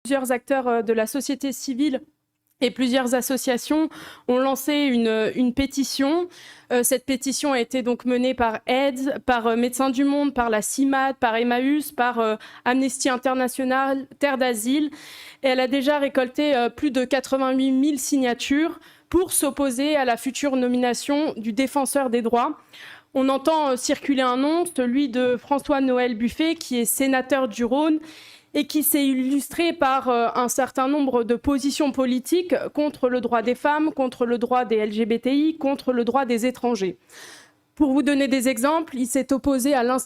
Plusieurs acteurs de la société civile et plusieurs associations ont lancé une pétition. Cette pétition a été donc menée par AIDS, par Médecins du Monde, par la CIMAD, par Emmaüs, par Amnesty International, Terre d'Asile. Et elle a déjà récolté plus de 88 000 signatures pour s'opposer à la future nomination du défenseur des droits. On entend circuler un nom, celui de François-Noël Buffet, qui est sénateur du Rhône, et qui s'est illustré par un certain nombre de positions politiques contre le droit des femmes, contre le droit des LGBTI, contre le droit des étrangers. Pour vous donner des exemples, il s'est opposé à la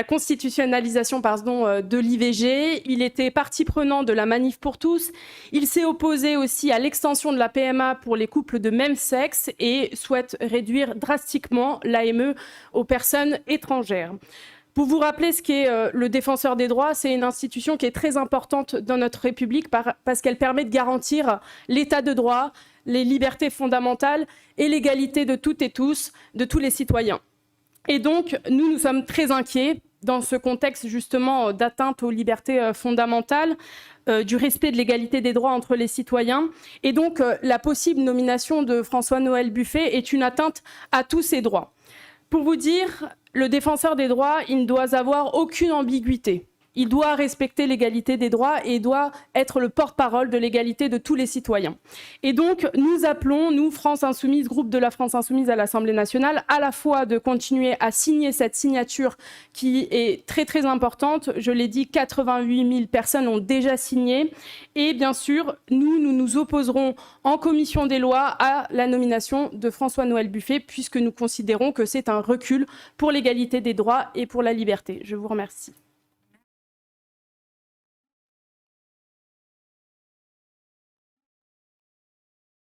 constitutionnalisation de l'IVG, il était partie prenante de la Manif pour tous, il s'est opposé aussi à l'extension de la PMA pour les couples de même sexe et souhaite réduire drastiquement l'AME aux personnes étrangères. Pour vous rappeler ce qu'est le défenseur des droits, c'est une institution qui est très importante dans notre République parce qu'elle permet de garantir l'état de droit, les libertés fondamentales et l'égalité de toutes et tous, de tous les citoyens. Et donc, nous sommes très inquiets dans ce contexte justement d'atteinte aux libertés fondamentales, du respect de l'égalité des droits entre les citoyens. Et donc, la possible nomination de François-Noël Buffet est une atteinte à tous ces droits. Pour vous dire, le défenseur des droits, il ne doit avoir aucune ambiguïté. Il doit respecter l'égalité des droits et doit être le porte-parole de l'égalité de tous les citoyens. Et donc, nous appelons, nous, France Insoumise, groupe de la France Insoumise à l'Assemblée nationale, à la fois de continuer à signer cette signature qui est très très importante. Je l'ai dit, 88 000 personnes ont déjà signé. Et bien sûr, nous nous opposerons en commission des lois à la nomination de François-Noël Buffet, puisque nous considérons que c'est un recul pour l'égalité des droits et pour la liberté. Je vous remercie.